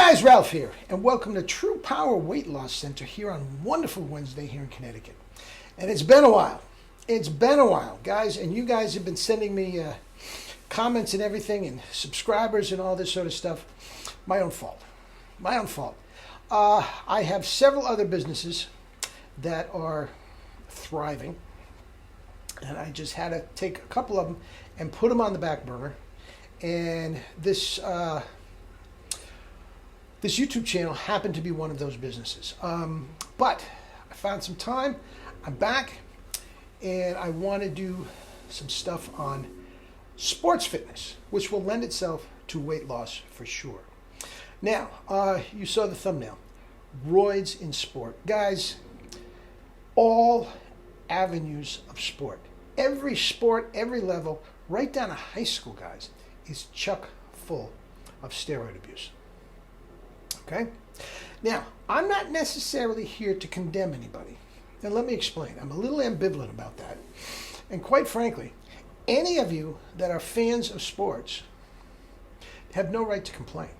guys, Ralph here, and welcome to True Power Weight Loss Center here on wonderful Wednesday here in Connecticut. And it's been a while. It's been a while, guys, and you guys have been sending me comments and everything and subscribers and all this sort of stuff. My own fault. My own fault. I have several other businesses that are thriving, and I just had to take a couple of them and put them on the back burner. And this YouTube channel happened to be one of those businesses. But I found some time. I'm back, and I want to do some stuff on sports fitness, which will lend itself to weight loss for sure. Now, you saw the thumbnail. Roids in Sport. Guys, all avenues of sport, every level, right down to high school, guys, is chock full of steroid abuse. Okay? Now, I'm not necessarily here to condemn anybody. And let me explain. I'm a little ambivalent about that. And quite frankly, any of you that are fans of sports have no right to complain.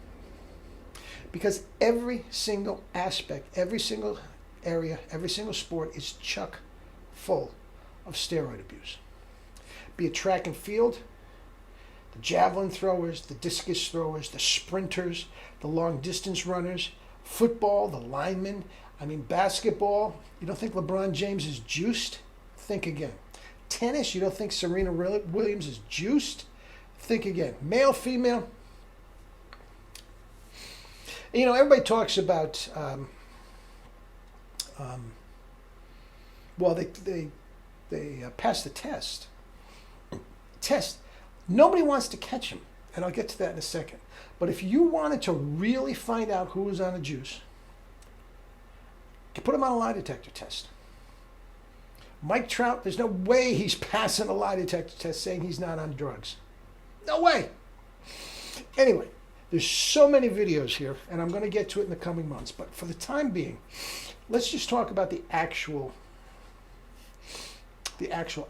Because every single aspect, every single area, every single sport is chock full of steroid abuse. Be it track and field, the javelin throwers, the discus throwers, the sprinters, the long distance runners, football, the linemen, basketball. You don't think LeBron James is juiced? Think again. Tennis, you don't think Serena Williams is juiced? Think again. Male, female. Everybody talks about, they pass the test. Nobody wants to catch him, and I'll get to that in a second. But if you wanted to really find out who was on the juice, you put him on a lie detector test. Mike Trout, there's no way he's passing a lie detector test saying he's not on drugs. No way. Anyway, there's so many videos here, and I'm going to get to it in the coming months. But for the time being, let's just talk about the actual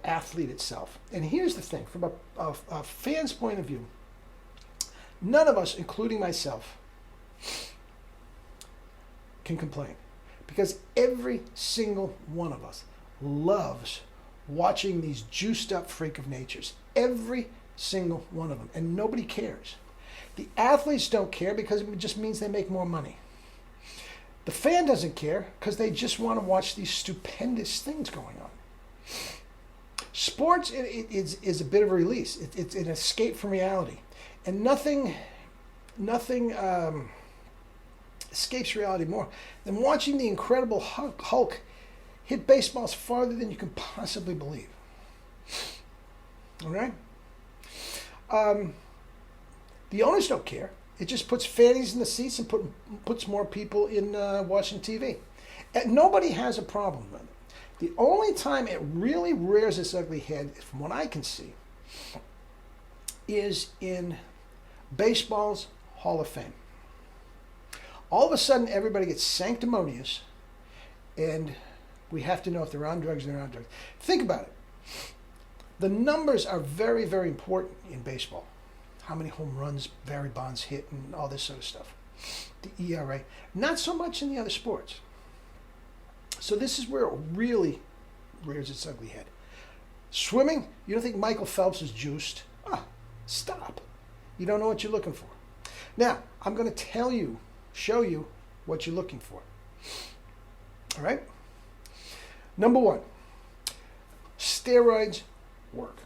athlete itself. And here's the thing, from a fan's point of view, none of us, including myself, can complain. Because every single one of us loves watching these juiced up freak of natures. Every single one of them. And nobody cares. The athletes don't care because it just means they make more money. The fan doesn't care because they just want to watch these stupendous things going on. Sports is a bit of a release. It's an escape from reality. And nothing escapes reality more than watching the Incredible Hulk hit baseballs farther than you can possibly believe. All right? The owners don't care. It just puts fannies in the seats and puts more people in watching TV. And nobody has a problem with it. The only time it really rears its ugly head, from what I can see, is in baseball's Hall of Fame. All of a sudden, everybody gets sanctimonious, and we have to know if they're on drugs or they're on drugs. Think about it. The numbers are very, very important in baseball. How many home runs Barry Bonds hit and all this sort of stuff. The ERA. Not so much in the other sports. So this is where it really rears its ugly head. Swimming, you don't think Michael Phelps is juiced? Stop. You don't know what you're looking for. Now, I'm going to show you what you're looking for. All right? Number one, steroids work.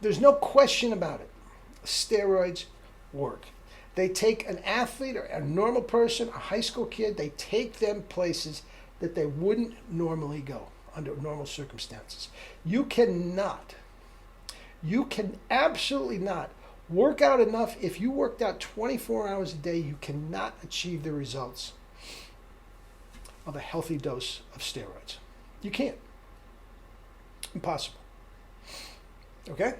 There's no question about it. Steroids work. They take an athlete or a normal person, a high school kid, they take them places that they wouldn't normally go under normal circumstances. You can absolutely not work out enough. If you worked out 24 hours a day, you cannot achieve the results of a healthy dose of steroids. You can't. Impossible. Okay?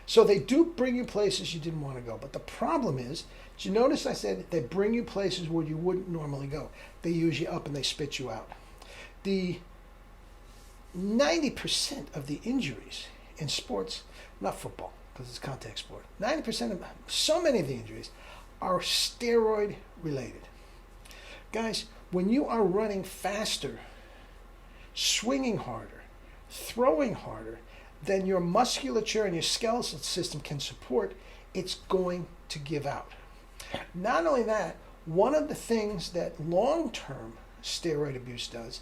So they do bring you places you didn't want to go. But the problem is, did you notice I said they bring you places where you wouldn't normally go? They use you up and they spit you out. The 90% of the injuries in sports, not football, because it's a contact sport, 90% of so many of the injuries are steroid related. Guys, when you are running faster, swinging harder, throwing harder than your musculature and your skeletal system can support, it's going to give out. Not only that, one of the things that long-term steroid abuse does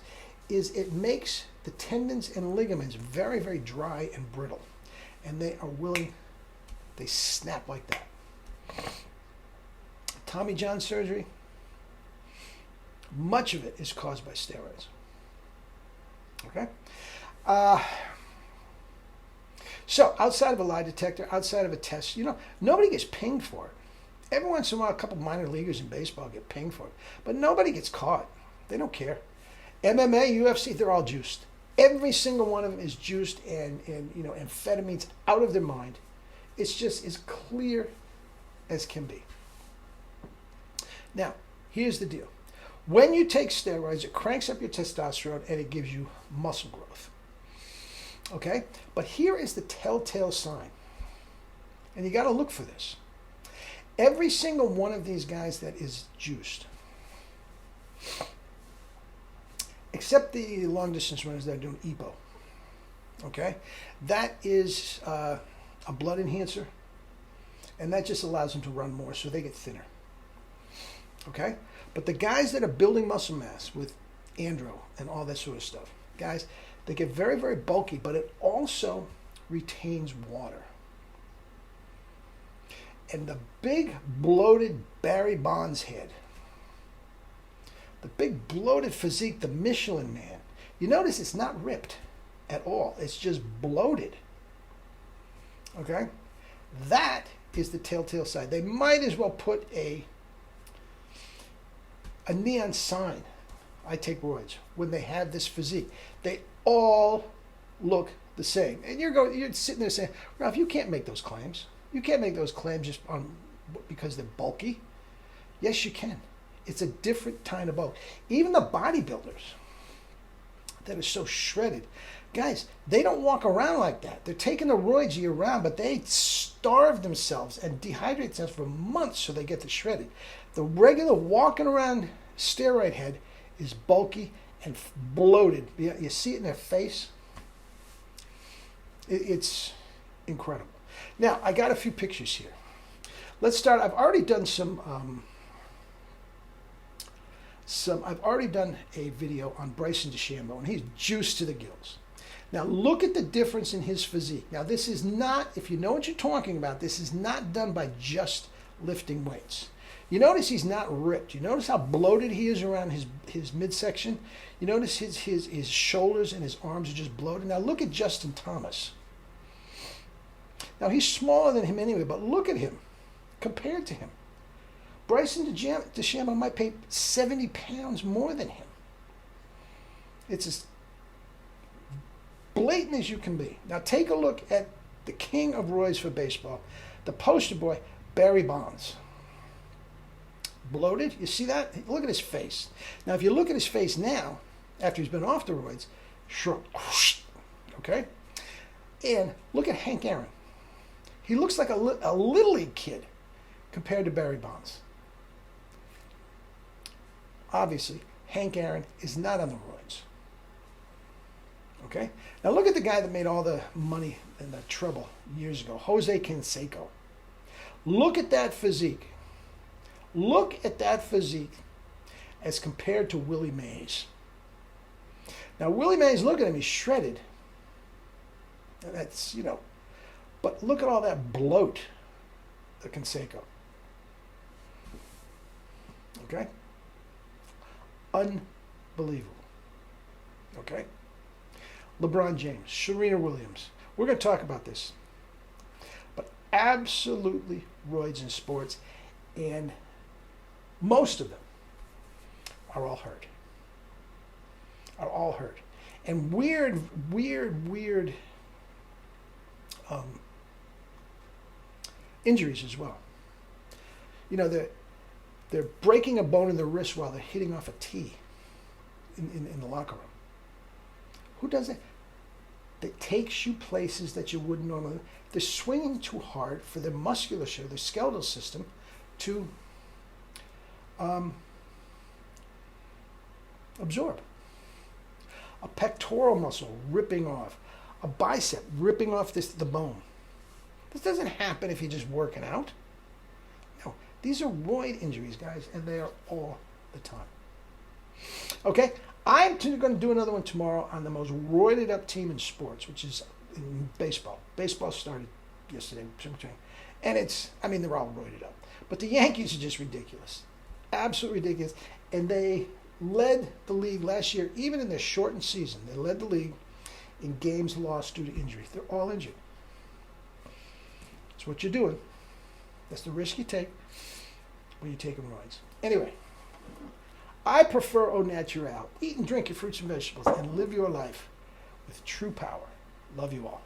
is it makes the tendons and ligaments very, very dry and brittle. And they snap like that. Tommy John surgery, much of it is caused by steroids. Okay? So outside of a lie detector, outside of a test, nobody gets pinged for it. Every once in a while, a couple minor leaguers in baseball get pinged for it, but nobody gets caught. They don't care. MMA, UFC, they're all juiced. Every single one of them is juiced and amphetamines out of their mind. It's just as clear as can be. Now, here's the deal. When you take steroids, it cranks up your testosterone and it gives you muscle growth. Okay? But here is the telltale sign. And you got to look for this. Every single one of these guys that is juiced, except the long distance runners that are doing EPO, okay? That is a blood enhancer, and that just allows them to run more so they get thinner, okay? But the guys that are building muscle mass with andro and all that sort of stuff, guys, they get very, very bulky, but it also retains water. And the big bloated Barry Bonds head, the big bloated physique, the Michelin man, you notice it's not ripped at all. It's just bloated. Okay? That is the telltale sign. They might as well put a neon sign, I take roids, when they have this physique. They all look the same. And you're sitting there saying, Ralph, you can't make those claims. You can't make those claims just because they're bulky. Yes, you can. It's a different kind of bulk. Even the bodybuilders that are so shredded, guys, they don't walk around like that. They're taking the roids year round, but they starve themselves and dehydrate themselves for months so they get to shredded. The regular walking around steroid head is bulky and bloated. You see it in their face. It's incredible. Now, I got a few pictures here. Let's start. I've already done I've already done a video on Bryson DeChambeau, and he's juiced to the gills. Now, look at the difference in his physique. Now, this is not, if you know what you're talking about, this is not done by just lifting weights. You notice he's not ripped. You notice how bloated he is around his midsection. You notice his shoulders and his arms are just bloated. Now, look at Justin Thomas. Now, he's smaller than him anyway, but look at him compared to him. Bryson DeChambeau might pay 70 pounds more than him. It's as blatant as you can be. Now, take a look at the king of roids for baseball, the poster boy, Barry Bonds. Bloated, you see that? Look at his face. Now, if you look at his face now, after he's been off the roids, shrunk, okay? And look at Hank Aaron. He looks like a Little League kid compared to Barry Bonds. Obviously, Hank Aaron is not on the roids. Okay? Now look at the guy that made all the money and the trouble years ago, Jose Canseco. Look at that physique. Look at that physique as compared to Willie Mays. Now, Willie Mays, look at him, he's shredded. That's, but look at all that bloat, the Canseco. Okay? Unbelievable. Okay? LeBron James, Serena Williams. We're going to talk about this. But absolutely Roids In Sports, and most of them are all hurt. Are all hurt. And weird injuries as well. They're breaking a bone in the wrist while they're hitting off a tee in the locker room. Who does it? That takes you places that you wouldn't normally. They're swinging too hard for their musculature, their skeletal system, to absorb. A pectoral muscle ripping off, a bicep ripping off the bone. This doesn't happen if you're just working out. No, these are roid injuries, guys, and they are all the time. Okay, I'm going to do another one tomorrow on the most roided up team in sports, which is in baseball. Baseball started yesterday, and they're all roided up. But the Yankees are just ridiculous, absolutely ridiculous, and they led the league last year, even in their shortened season. They led the league in games lost due to injury. They're all injured. That's what you're doing. That's the risk you take when you're taking roids. Anyway, I prefer au naturel. Eat and drink your fruits and vegetables and live your life with true power. Love you all.